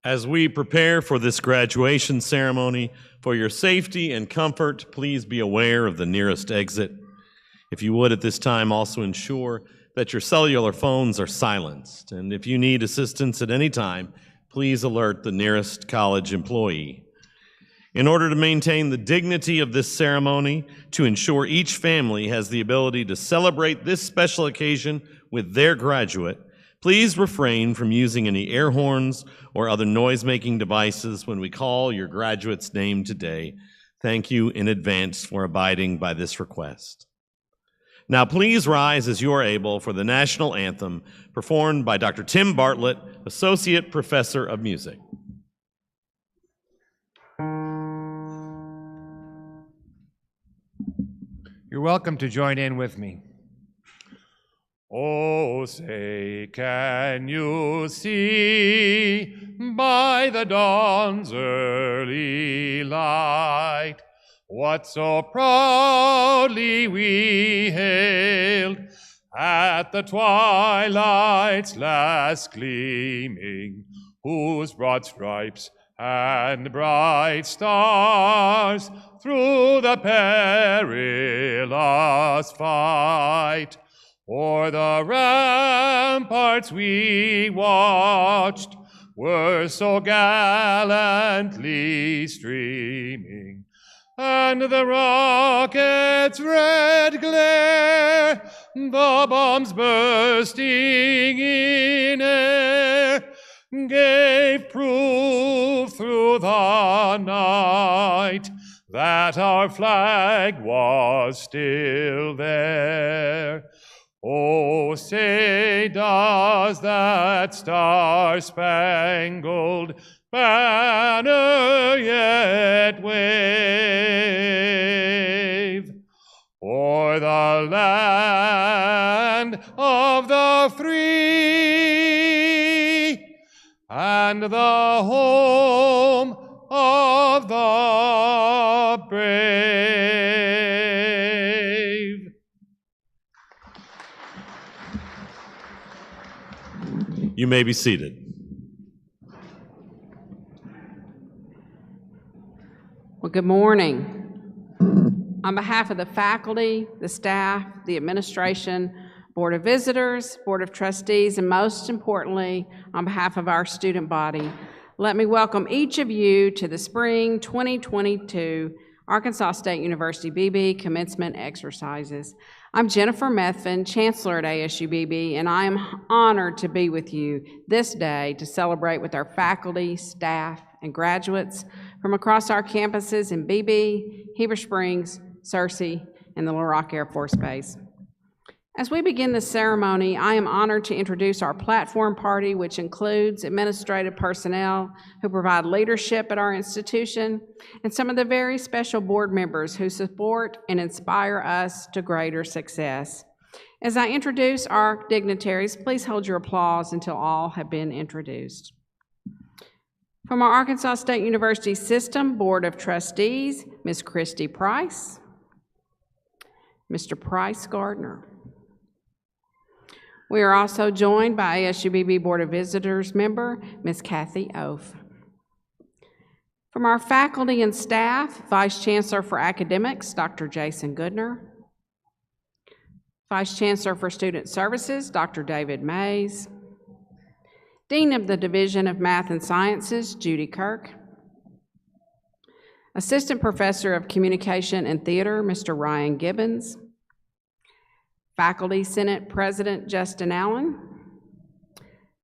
As we prepare for this graduation ceremony, for your safety and comfort, please be aware of the nearest exit. If you would at this time also ensure that your cellular phones are silenced, and if you need assistance at any time, please alert the nearest college employee. In order to maintain the dignity of this ceremony, to ensure each family has the ability to celebrate this special occasion with their graduate, please refrain from using any air horns or other noise-making devices when we call your graduate's name today. Thank you in advance for abiding by this request. Now please rise as you are able for the national anthem performed by Dr. Tim Bartlett, Associate Professor of Music. You're welcome to join in with me. Oh, say, can you see by the dawn's early light what so proudly we hailed at the twilight's last gleaming, whose broad stripes and bright stars through the perilous fight o'er the ramparts we watched were so gallantly streaming, and the rocket's red glare, the bombs bursting in air, gave proof through the night that our flag was still there. Oh, say, does that star-spangled banner yet wave o'er the land of the free and the home of the brave? You may be seated. Well, good morning. On behalf of the faculty, the staff, the administration, Board of Visitors, Board of Trustees, and most importantly, on behalf of our student body, let me welcome each of you to the Spring 2022 Arkansas State University Beebe Commencement Exercises. I'm Jennifer Methvin, Chancellor at ASU-Beebe, and I am honored to be with you this day to celebrate with our faculty, staff, and graduates from across our campuses in Beebe, Heber Springs, Searcy, and the Little Rock Air Force Base. As we begin the ceremony, I am honored to introduce our platform party, which includes administrative personnel who provide leadership at our institution, and some of the very special board members who support and inspire us to greater success. As I introduce our dignitaries, please hold your applause until all have been introduced. From our Arkansas State University System Board of Trustees, Ms. Christy Price, Mr. Price Gardner. We are also joined by ASU-Beebe Board of Visitors member, Ms. Kathy Oaf. From our faculty and staff, Vice Chancellor for Academics, Dr. Jason Goodner. Vice Chancellor for Student Services, Dr. David Mays. Dean of the Division of Math and Sciences, Judy Kirk. Assistant Professor of Communication and Theater, Mr. Ryan Gibbons. Faculty Senate President Justin Allen,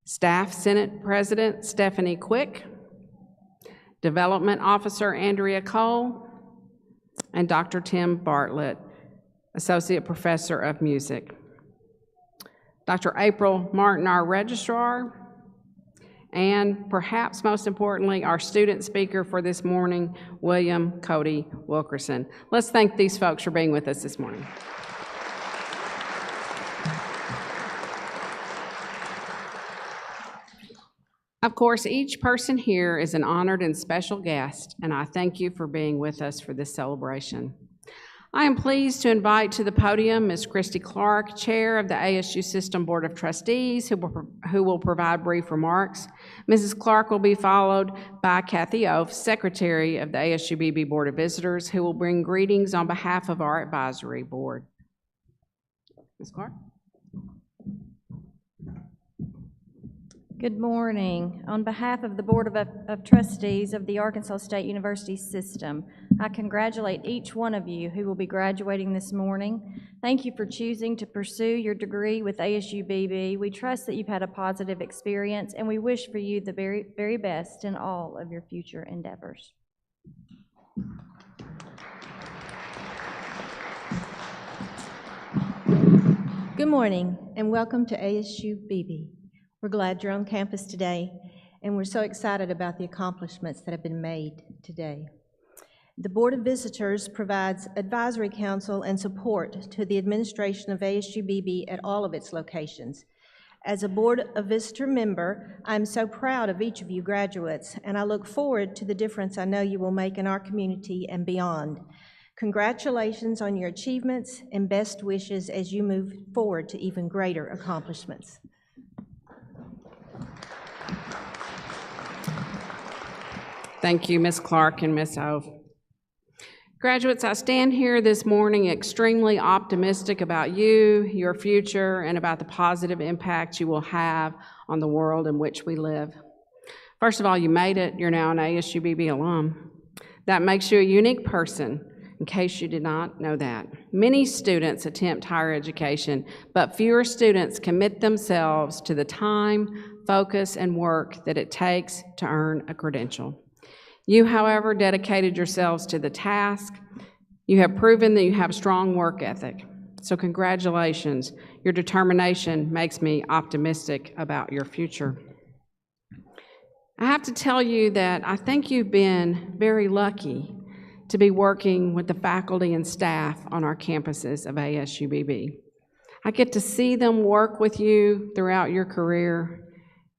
Staff Senate President Stephanie Quick, Development Officer Andrea Cole, and Dr. Tim Bartlett, Associate Professor of Music. Dr. April Martin, our Registrar, and perhaps most importantly, our student speaker for this morning, William Cody Wilkerson. Let's thank these folks for being with us this morning. Of course, each person here is an honored and special guest, and I thank you for being with us for this celebration. I am pleased to invite to the podium Ms. Christy Clark, Chair of the ASU System Board of Trustees, who will provide brief remarks. Mrs. Clark will be followed by Kathy Oaf, Secretary of the ASU-Beebe Board of Visitors, who will bring greetings on behalf of our advisory board. Ms. Clark? Good morning. On behalf of the Board of Trustees of the Arkansas State University System, I congratulate each one of you who will be graduating this morning. Thank you for choosing to pursue your degree with ASU-Beebe. We trust that you've had a positive experience, and we wish for you the very, very best in all of your future endeavors. Good morning, and welcome to ASU-Beebe. We're glad you're on campus today, and we're so excited about the accomplishments that have been made today. The Board of Visitors provides advisory counsel and support to the administration of ASU-Beebe at all of its locations. As a Board of Visitor member, I'm so proud of each of you graduates, and I look forward to the difference I know you will make in our community and beyond. Congratulations on your achievements and best wishes as you move forward to even greater accomplishments. Thank you, Ms. Clark and Ms. Oaf. Graduates, I stand here this morning extremely optimistic about you, your future, and about the positive impact you will have on the world in which we live. First of all, you made it. You're now an ASU-Beebe alum. That makes you a unique person, in case you did not know that. Many students attempt higher education, but fewer students commit themselves to the time, focus, and work that it takes to earn a credential. You, however, dedicated yourselves to the task. You have proven that you have a strong work ethic. So congratulations. Your determination makes me optimistic about your future. I have to tell you that I think you've been very lucky to be working with the faculty and staff on our campuses of ASU-Beebe. I get to see them work with you throughout your career,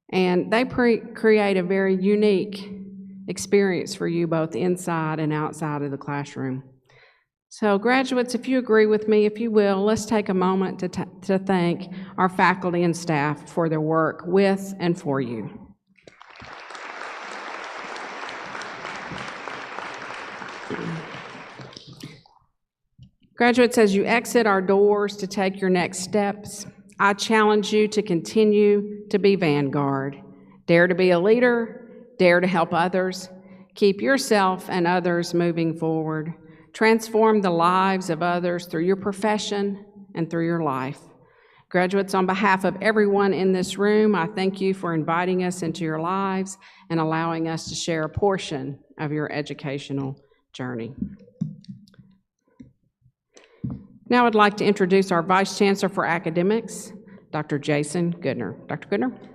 and they create a very unique experience for you both inside and outside of the classroom. So graduates, if you agree with me, if you will, let's take a moment to thank our faculty and staff for their work with and for you. Graduates, as you exit our doors to take your next steps, I challenge you to continue to be vanguard. Dare to be a leader. Dare to help others. Keep yourself and others moving forward. Transform the lives of others through your profession and through your life. Graduates, on behalf of everyone in this room, I thank you for inviting us into your lives and allowing us to share a portion of your educational journey. Now I'd like to introduce our Vice Chancellor for Academics, Dr. Jason Goodner. Dr. Goodner.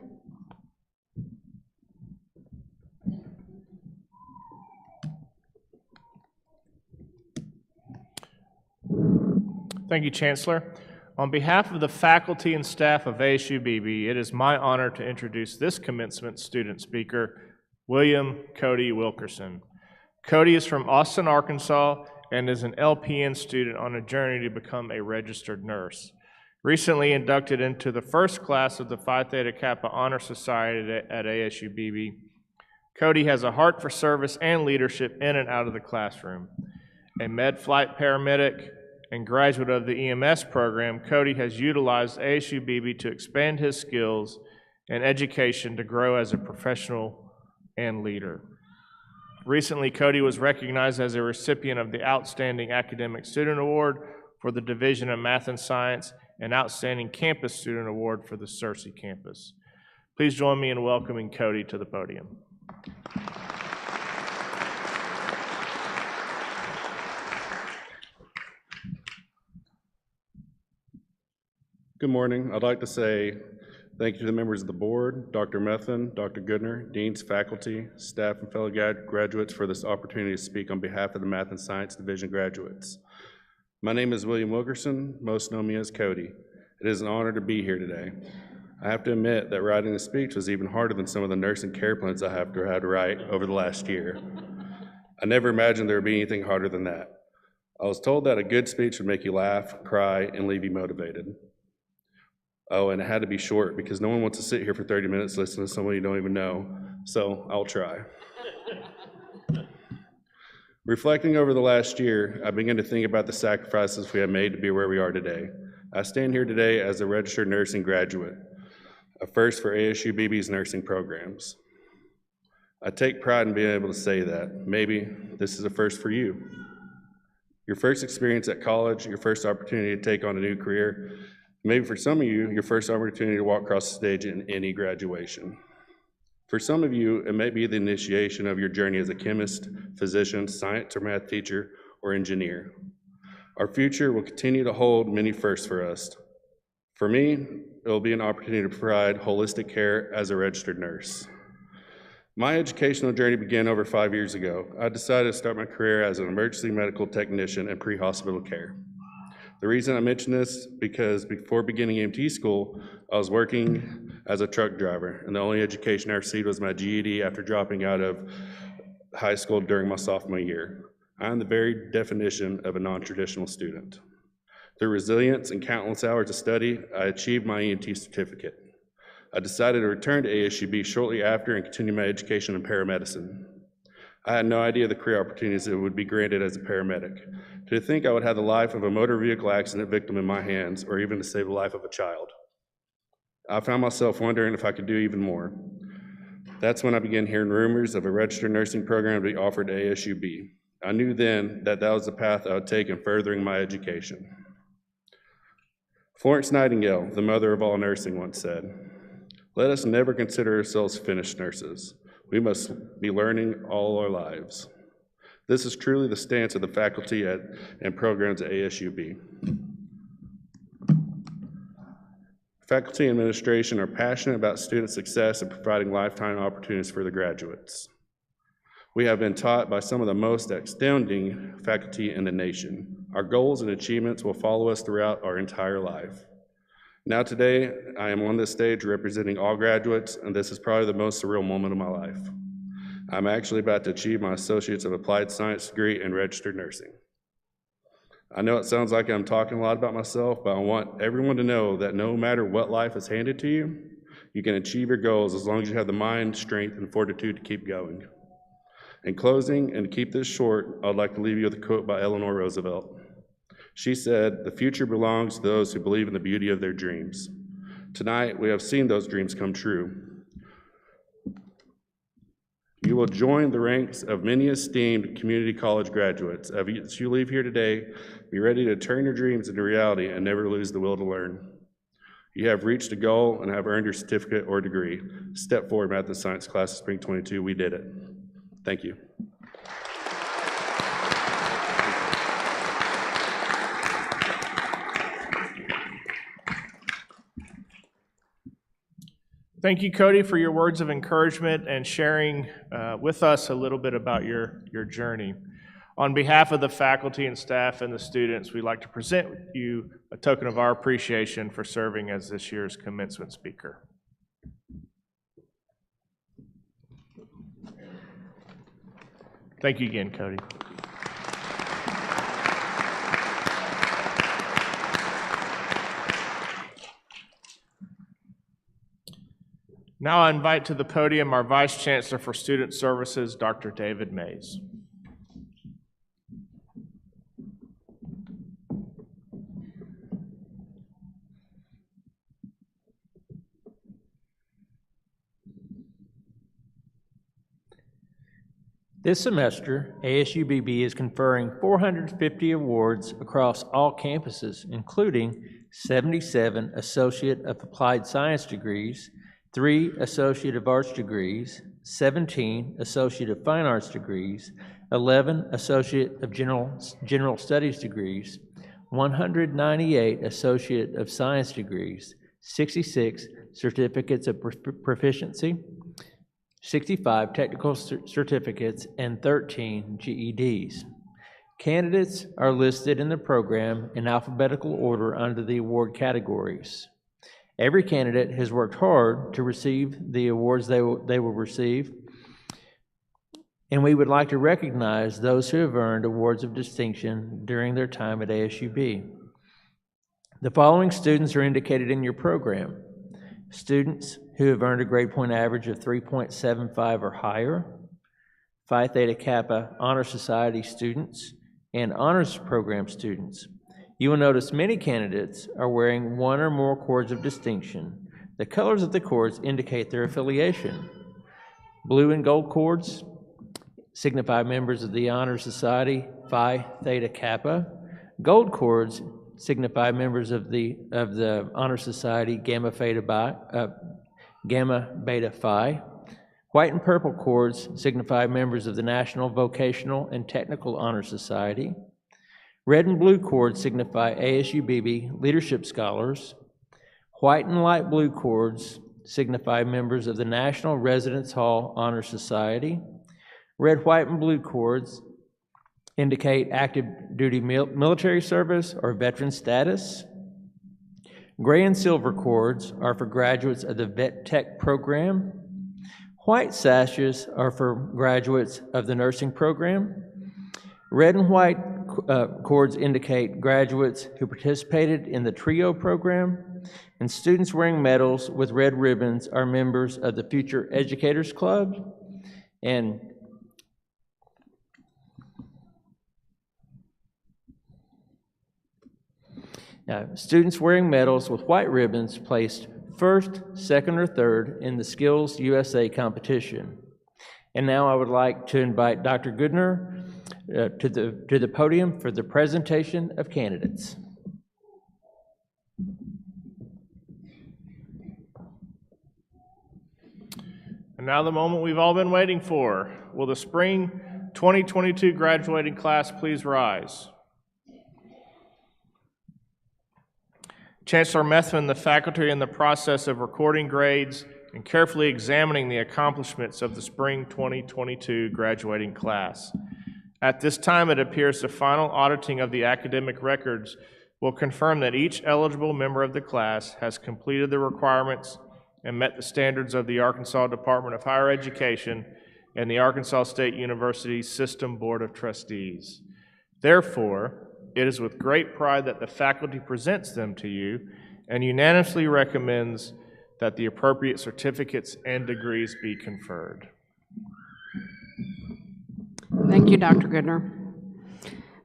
Thank you, Chancellor. On behalf of the faculty and staff of ASU-Beebe, it is my honor to introduce this commencement student speaker, William Cody Wilkerson. Cody is from Austin, Arkansas, and is an LPN student on a journey to become a registered nurse. Recently inducted into the first class of the Phi Theta Kappa Honor Society at ASU-Beebe, Cody has a heart for service and leadership in and out of the classroom. A med flight paramedic and graduate of the EMS program, Cody has utilized ASU-Beebe to expand his skills and education to grow as a professional and leader. Recently, Cody was recognized as a recipient of the Outstanding Academic Student Award for the Division of Math and Science and Outstanding Campus Student Award for the Searcy campus. Please join me in welcoming Cody to the podium. Good morning. I'd like to say thank you to the members of the board, Dr. Methan, Dr. Goodner, deans, faculty, staff, and fellow graduates for this opportunity to speak on behalf of the Math and Science Division graduates. My name is William Wilkerson. Most know me as Cody. It is an honor to be here today. I have to admit that writing the speech was even harder than some of the nursing care plans I have had to write over the last year. I never imagined there would be anything harder than that. I was told that a good speech would make you laugh, cry, and leave you motivated. Oh, and it had to be short because no one wants to sit here for 30 minutes listening to someone you don't even know, so I'll try. Reflecting over the last year, I began to think about the sacrifices we have made to be where we are today. I stand here today as a registered nursing graduate, a first for ASU-Beebe's nursing programs. I take pride in being able to say that. Maybe this is a first for you. Your first experience at college, your first opportunity to take on a new career, maybe for some of you, your first opportunity to walk across the stage in any graduation. For some of you, it may be the initiation of your journey as a chemist, physician, science or math teacher, or engineer. Our future will continue to hold many firsts for us. For me, it will be an opportunity to provide holistic care as a registered nurse. My educational journey began over 5 years ago. I decided to start my career as an emergency medical technician in pre-hospital care. The reason I mention this is because before beginning EMT school, I was working as a truck driver, and the only education I received was my GED after dropping out of high school during my sophomore year. I am the very definition of a non-traditional student. Through resilience and countless hours of study, I achieved my EMT certificate. I decided to return to ASU-Beebe shortly after and continue my education in paramedicine. I had no idea the career opportunities that would be granted as a paramedic. To think I would have the life of a motor vehicle accident victim in my hands, or even to save the life of a child. I found myself wondering if I could do even more. That's when I began hearing rumors of a registered nursing program to be offered to ASU-Beebe. I knew then that that was the path I would take in furthering my education. Florence Nightingale, the mother of all nursing, once said, "Let us never consider ourselves finished nurses. We must be learning all our lives." This is truly the stance of the faculty and programs at ASU-Beebe. Faculty and administration are passionate about student success and providing lifetime opportunities for the graduates. We have been taught by some of the most astounding faculty in the nation. Our goals and achievements will follow us throughout our entire life. Now today, I am on this stage representing all graduates, and this is probably the most surreal moment of my life. I'm actually about to achieve my Associates of Applied Science degree in registered nursing. I know it sounds like I'm talking a lot about myself, but I want everyone to know that no matter what life is handed to you, you can achieve your goals as long as you have the mind, strength, and fortitude to keep going. In closing, and to keep this short, I'd like to leave you with a quote by Eleanor Roosevelt. She said, "The future belongs to those who believe in the beauty of their dreams." Tonight, we have seen those dreams come true. You will join the ranks of many esteemed community college graduates. As you leave here today, be ready to turn your dreams into reality and never lose the will to learn. You have reached a goal and have earned your certificate or degree. Step forward, Math and Science class of Spring 22. We did it. Thank you. Thank you, Cody, for your words of encouragement and sharing with us a little bit about your journey. On behalf of the faculty and staff and the students, we'd like to present you a token of our appreciation for serving as this year's commencement speaker. Thank you again, Cody. Now I invite to the podium our Vice Chancellor for Student Services, Dr. David Mays. This semester, ASU-Beebe is conferring 450 awards across all campuses, including 77 Associate of Applied Science degrees, 3 Associate of Arts degrees, 17 Associate of Fine Arts degrees, 11 Associate of General Studies degrees, 198 Associate of Science degrees, 66 Certificates of Proficiency, 65 Technical Certificates, and 13 GEDs. Candidates are listed in the program in alphabetical order under the award categories. Every candidate has worked hard to receive the awards they will receive. and we would like to recognize those who have earned awards of distinction during their time at ASU-Beebe. The following students are indicated in your program: students who have earned a grade point average of 3.75 or higher, Phi Theta Kappa Honor Society students, and honors program students. You will notice many candidates are wearing one or more cords of distinction. The colors of the cords indicate their affiliation. Blue and gold cords signify members of the Honor Society Phi Theta Kappa. Gold cords signify members of the Honor Society Gamma Beta Phi. White and purple cords signify members of the National Vocational and Technical Honor Society. Red and blue cords signify ASU-Beebe Leadership Scholars. White and light blue cords signify members of the National Residence Hall Honor Society. Red, white, and blue cords indicate active duty military service or veteran status. Gray and silver cords are for graduates of the Vet Tech program. White sashes are for graduates of the nursing program. Red and white cords indicate graduates who participated in the TRIO program, and students wearing medals with red ribbons are members of the Future Educators Club. And students wearing medals with white ribbons placed first, second, or third in the Skills USA competition. And now I would like to invite Dr. Goodner to the podium for the presentation of candidates. And now the moment we've all been waiting for. Will the spring 2022 graduating class please rise? Chancellor Methvin, the faculty are in the process of recording grades and carefully examining the accomplishments of the spring 2022 graduating class. At this time, it appears the final auditing of the academic records will confirm that each eligible member of the class has completed the requirements and met the standards of the Arkansas Department of Higher Education and the Arkansas State University System Board of Trustees. Therefore, it is with great pride that the faculty presents them to you and unanimously recommends that the appropriate certificates and degrees be conferred. Thank you, Dr. Goodner.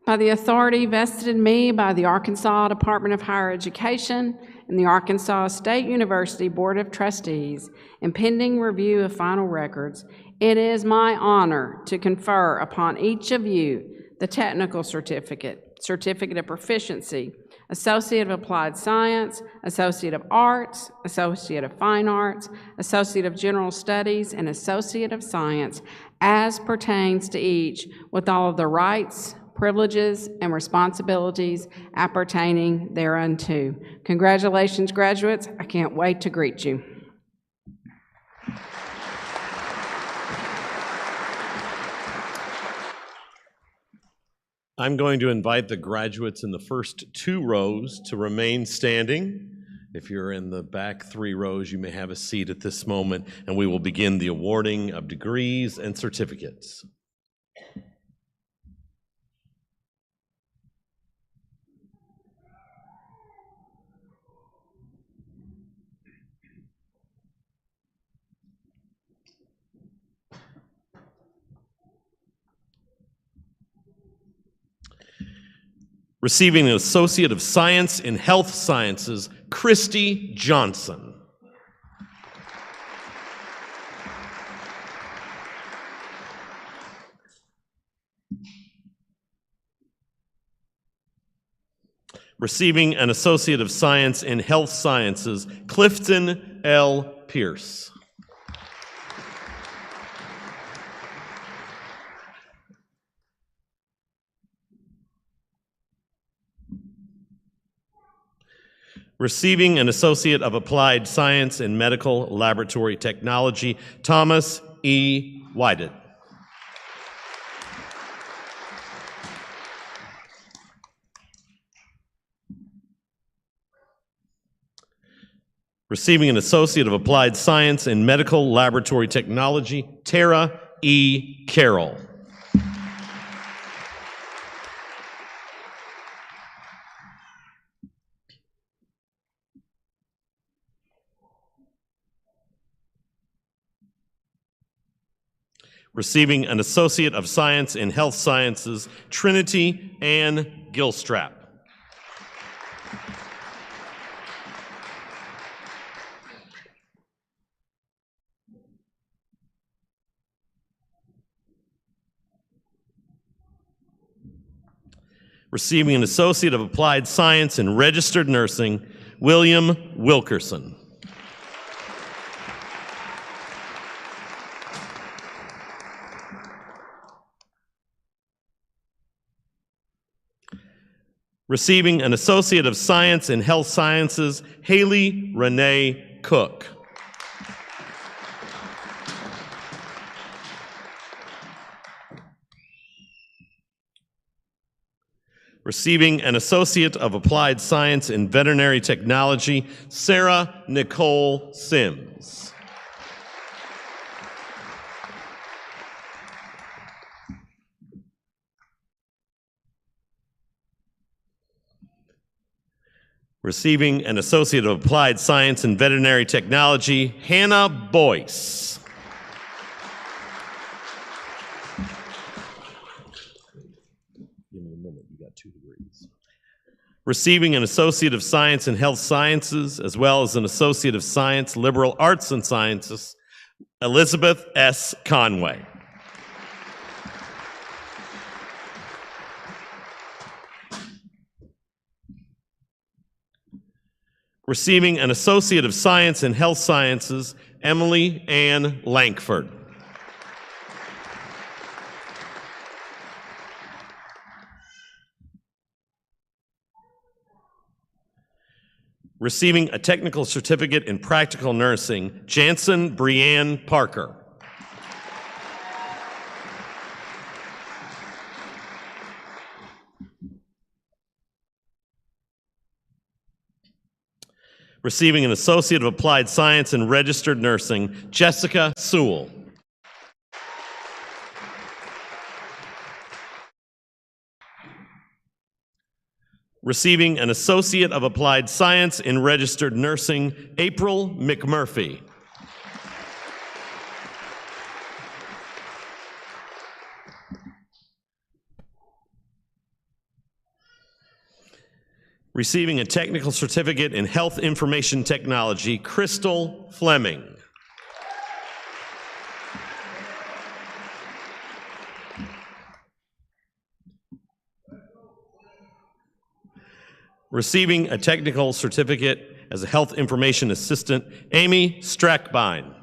By the authority vested in me by the Arkansas Department of Higher Education and the Arkansas State University Board of Trustees, and pending review of final records, it is my honor to confer upon each of you the technical certificate, certificate of proficiency, Associate of Applied Science, Associate of Arts, Associate of Fine Arts, Associate of General Studies, and Associate of Science as pertains to each, with all of the rights, privileges, and responsibilities appertaining thereunto. Congratulations, graduates. I can't wait to greet you. I'm going to invite the graduates in the first 2 rows to remain standing. If you're in the back 3 rows, you may have a seat at this moment, and we will begin the awarding of degrees and certificates. Receiving an Associate of Science in Health Sciences, Christy Johnson. Receiving an Associate of Science in Health Sciences, Clifton L. Pierce. Receiving an Associate of Applied Science in Medical Laboratory Technology, Thomas E. Whited. Receiving an Associate of Applied Science in Medical Laboratory Technology, Tara E. Carroll. Receiving an Associate of Science in Health Sciences, Trinity Ann Gilstrap. Receiving an Associate of Applied Science in Registered Nursing, William Wilkerson. Receiving an Associate of Science in Health Sciences, Haley Renee Cook. Receiving an Associate of Applied Science in Veterinary Technology, Sarah Nicole Sims. Receiving an Associate of Applied Science in Veterinary Technology, Hannah Boyce. Give me a minute, you got 2 degrees. Receiving an Associate of Science in Health Sciences, as well as an Associate of Science, Liberal Arts and Sciences, Elizabeth S. Conway. Receiving an Associate of Science in Health Sciences, Emily Ann Lankford. Receiving a Technical Certificate in Practical Nursing, Jansen Brianne Parker. Receiving an Associate of Applied Science in Registered Nursing, Jessica Sewell. Receiving an Associate of Applied Science in Registered Nursing, April McMurphy. Receiving a Technical Certificate in Health Information Technology, Crystal Fleming. Receiving a Technical Certificate as a Health Information Assistant, Amy Strackbein.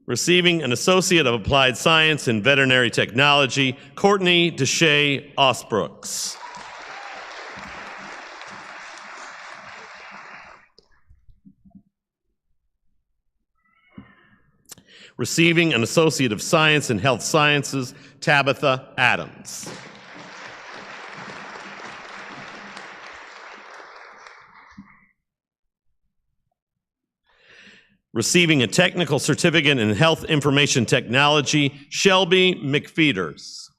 Receiving an Associate of Applied Science in Veterinary Technology, Courtney Deshay Osbrooks. Receiving an Associate of Science in Health Sciences, Tabitha Adams. Receiving a Technical Certificate in Health Information Technology, Shelby McFeeters.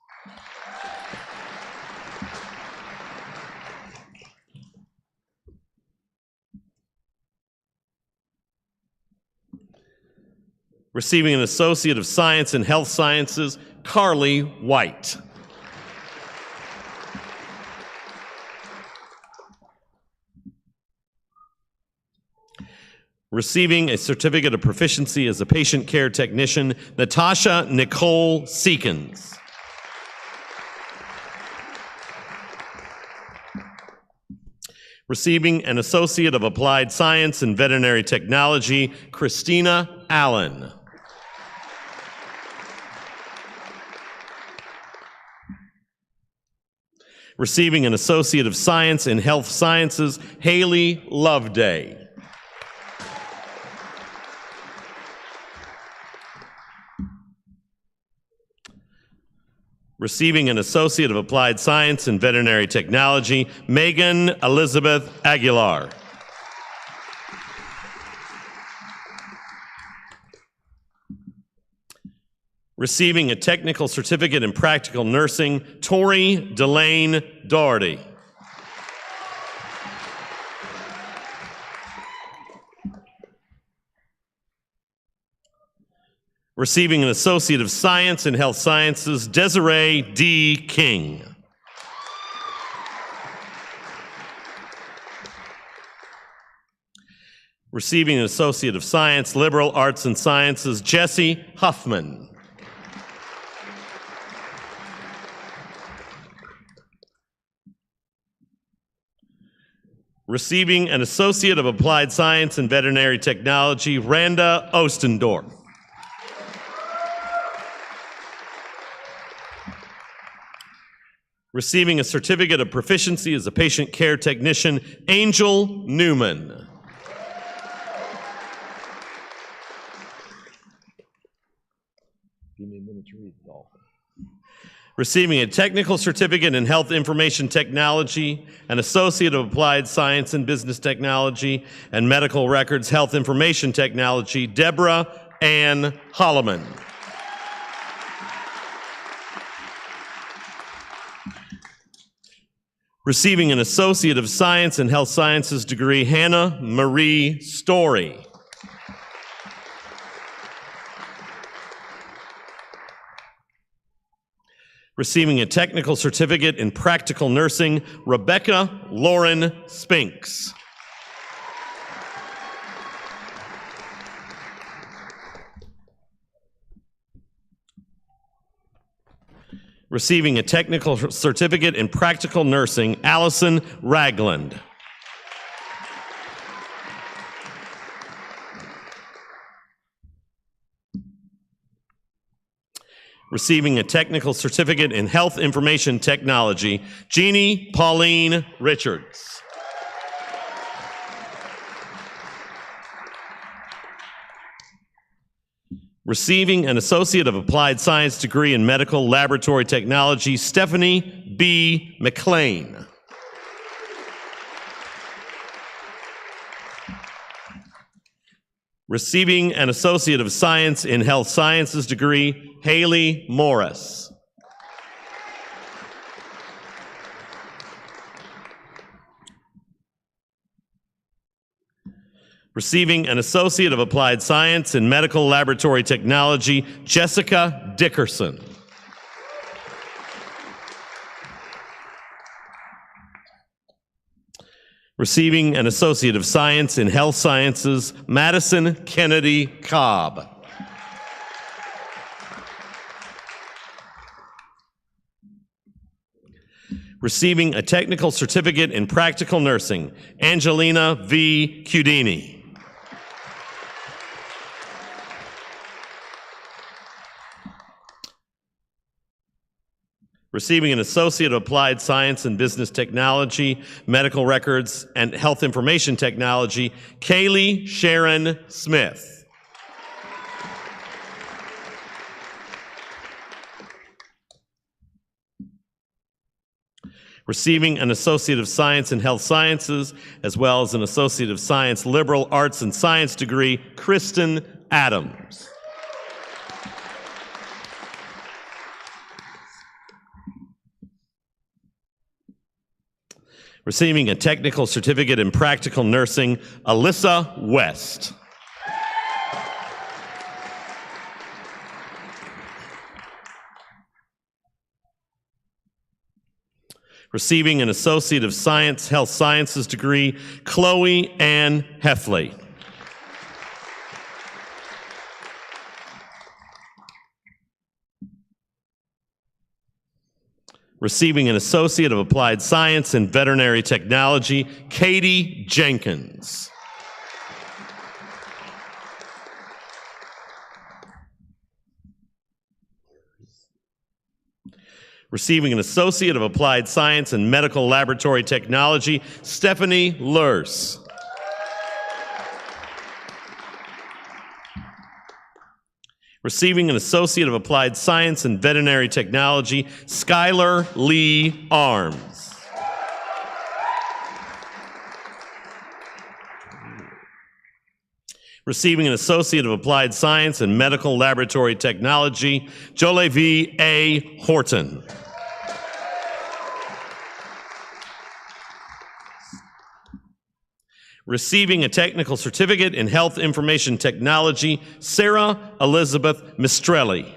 Receiving an Associate of Science in Health Sciences, Carly White. Receiving a Certificate of Proficiency as a Patient Care Technician, Natasha Nicole Seekins. Receiving an Associate of Applied Science in Veterinary Technology, Christina Allen. Receiving an Associate of Science in Health Sciences, Haley Loveday. Receiving an Associate of Applied Science in Veterinary Technology, Megan Elizabeth Aguilar. Receiving a Technical Certificate in Practical Nursing, Tori Delane Doherty. Receiving an Associate of Science in Health Sciences, Desiree D. King. Receiving an Associate of Science, Liberal Arts and Sciences, Jesse Huffman. Receiving an Associate of Applied Science in Veterinary Technology, Randa Ostendorf. Receiving a Certificate of Proficiency as a Patient Care Technician, Angel Newman. Give me a minute to read it all. Receiving a Technical Certificate in Health Information Technology, an Associate of Applied Science and Business Technology, and Medical Records Health Information Technology, Deborah Ann Holloman. Receiving an Associate of Science in Health Sciences degree, Hannah Marie Story. Receiving a Technical Certificate in Practical Nursing, Rebecca Lauren Spinks. Receiving a Technical Certificate in Practical Nursing, Allison Ragland. Receiving a Technical Certificate in Health Information Technology, Jeannie Pauline Richards. Receiving an Associate of Applied Science degree in Medical Laboratory Technology, Stephanie B. McLean. Receiving an Associate of Science in Health Sciences degree, Haley Morris. Receiving an Associate of Applied Science in Medical Laboratory Technology, Jessica Dickerson. Receiving an Associate of Science in Health Sciences, Madison Kennedy Cobb. Receiving a Technical Certificate in Practical Nursing, Angelina V. Cudini. Receiving an Associate of Applied Science in Business Technology, Medical Records, and Health Information Technology, Kaylee Sharon Smith. Receiving an Associate of Science in Health Sciences, as well as an Associate of Science Liberal Arts and Science degree, Kristen Adams. Receiving a Technical Certificate in Practical Nursing, Alyssa West. Receiving an Associate of Science, Health Sciences degree, Chloe Ann Heffley. Receiving an Associate of Applied Science in Veterinary Technology, Katie Jenkins. Receiving an Associate of Applied Science in Medical Laboratory Technology, Stephanie Lurs. Receiving an Associate of Applied Science in Veterinary Technology, Skylar Lee Arms. Receiving an Associate of Applied Science in Medical Laboratory Technology, Jolevi A. Horton. Receiving a Technical Certificate in Health Information Technology, Sarah Elizabeth Mistrelli.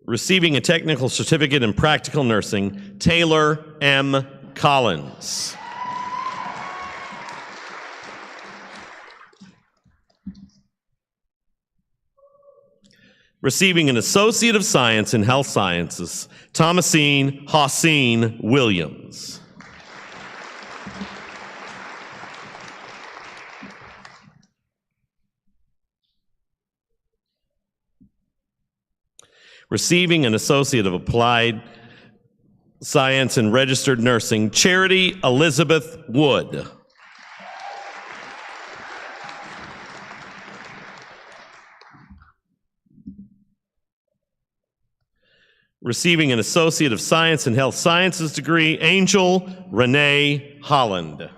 Receiving a Technical Certificate in Practical Nursing, Taylor M. Collins. Receiving an Associate of Science in Health Sciences, Thomasine Hossein Williams. Receiving an Associate of Applied Science in Registered Nursing, Charity Elizabeth Wood. Receiving an Associate of Science in Health Sciences degree, Angel Renee Holland.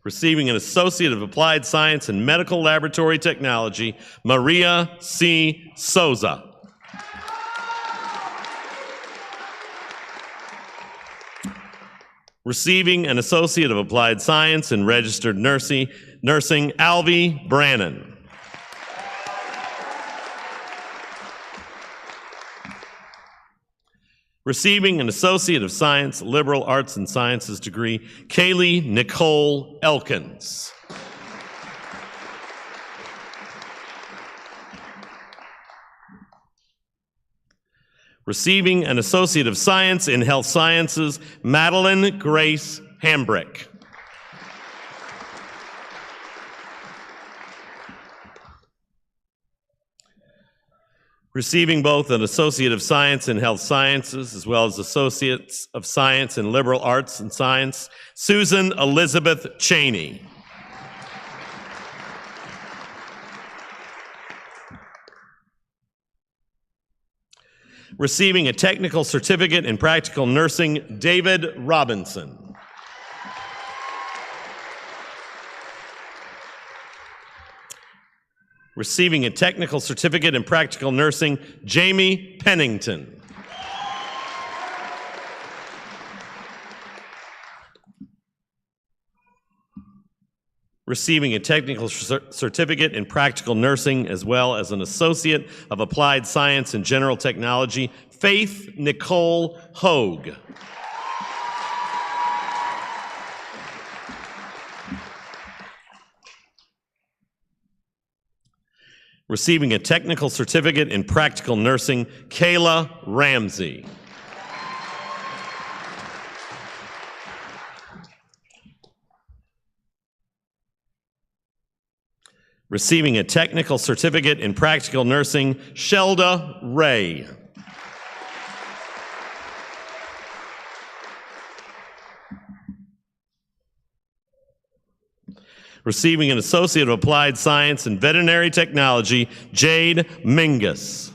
Receiving an Associate of Applied Science in Medical Laboratory Technology, Maria C. Souza. Receiving an Associate of Applied Science in Registered Nursing, Alvy Brannon. Receiving an Associate of Science, Liberal Arts and Sciences degree, Kaylee Nicole Elkins. Receiving an Associate of Science in Health Sciences, Madeline Grace Hambrick. Receiving both an Associate of Science in Health Sciences as well as Associates of Science in Liberal Arts and Science, Susan Elizabeth Cheney. Receiving a Technical Certificate in Practical Nursing, David Robinson. Receiving a Technical Certificate in Practical Nursing, Jamie Pennington. Receiving a Technical Certificate in Practical Nursing as well as an Associate of Applied Science and General Technology, Faith Nicole Hogue. Receiving a Technical Certificate in Practical Nursing, Kayla Ramsey. Receiving a Technical Certificate in Practical Nursing, Shelda Ray. Receiving an Associate of Applied Science in Veterinary Technology, Jade Mingus.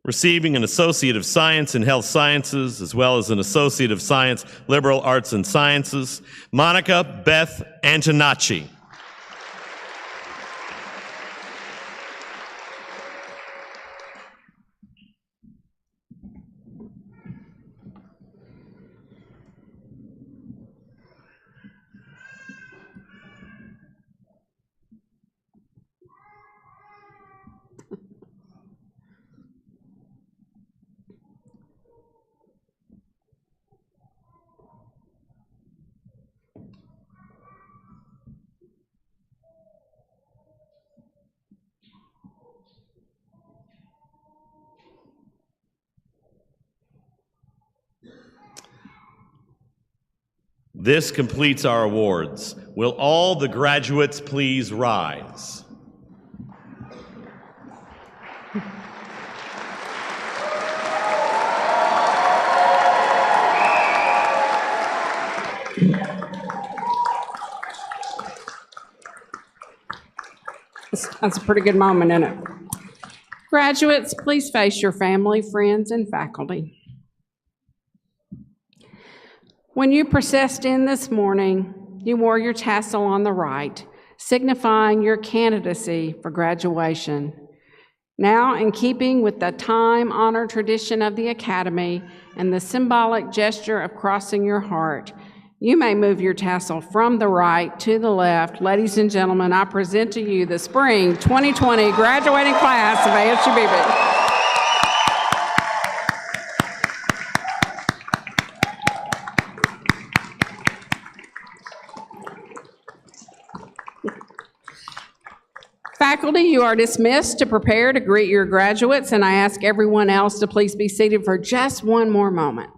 Receiving an Associate of Science in Health Sciences, as well as an Associate of Science, Liberal Arts and Sciences, Monica Beth Antonacci. This completes our awards. Will all the graduates please rise? That's a pretty good moment, isn't it? Graduates, please face your family, friends, and faculty. When you processed in this morning, you wore your tassel on the right, signifying your candidacy for graduation. Now, in keeping with the time-honored tradition of the Academy and the symbolic gesture of crossing your heart, you may move your tassel from the right to the left. Ladies and gentlemen, I present to you the Spring 2020 graduating class of ASU-Beebe. Faculty, you are dismissed to prepare to greet your graduates, and I ask everyone else to please be seated for just one more moment.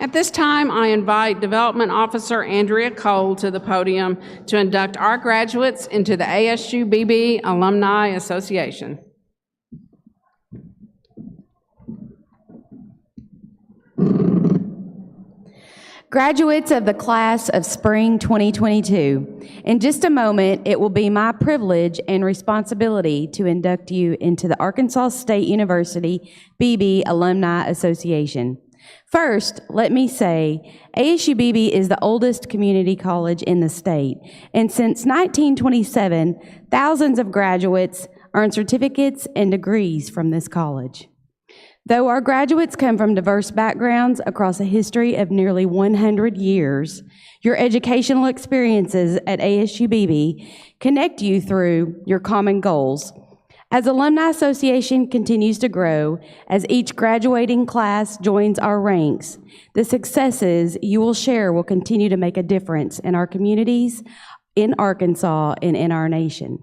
At this time, I invite Development Officer Andrea Cole to the podium to induct our graduates into the ASU-Beebe Alumni Association. Graduates of the class of Spring 2022, in just a moment, it will be my privilege and responsibility to induct you into the Arkansas State University Beebe Alumni Association. First, let me say, ASU-Beebe is the oldest community college in the state, and since 1927, thousands of graduates earned certificates and degrees from this college. Though our graduates come from diverse backgrounds across a history of nearly 100 years, your educational experiences at ASU-Beebe connect you through your common goals. As Alumni Association continues to grow, as each graduating class joins our ranks, the successes you will share will continue to make a difference in our communities, in Arkansas, and in our nation.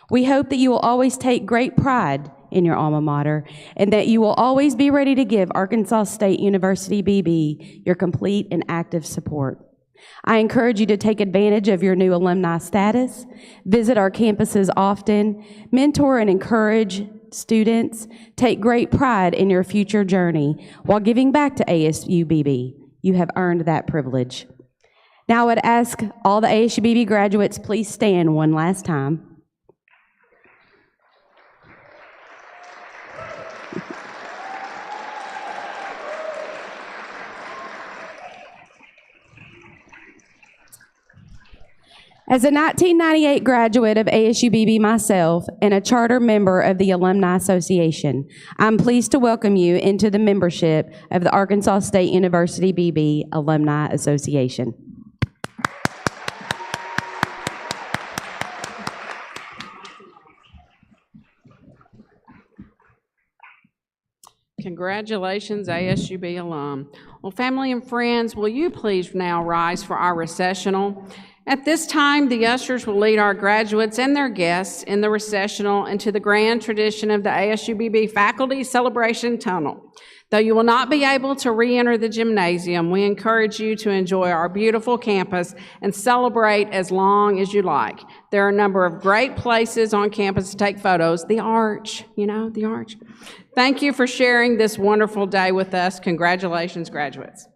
We hope that you will always take great pride in your alma mater, and that you will always be ready to give Arkansas State University Beebe your complete and active support. I encourage you to take advantage of your new alumni status, visit our campuses often, mentor and encourage students, take great pride in your future journey while giving back to ASU-Beebe. You have earned that privilege. Now I would ask all the ASU-Beebe graduates, please stand one last time. As a 1998 graduate of ASU-Beebe myself and a charter member of the Alumni Association, I'm pleased to welcome you into the membership of the Arkansas State University Beebe Alumni Association. Congratulations, ASU-Beebe alum. Well, family and friends, will you please now rise for our recessional? At this time, the ushers will lead our graduates and their guests in the recessional into the grand tradition of the ASU-Beebe Faculty Celebration Tunnel. Though you will not be able to re-enter the gymnasium, we encourage you to enjoy our beautiful campus and celebrate as long as you like. There are a number of great places on campus to take photos. The Arch, you know, the Arch. Thank you for sharing this wonderful day with us. Congratulations, graduates.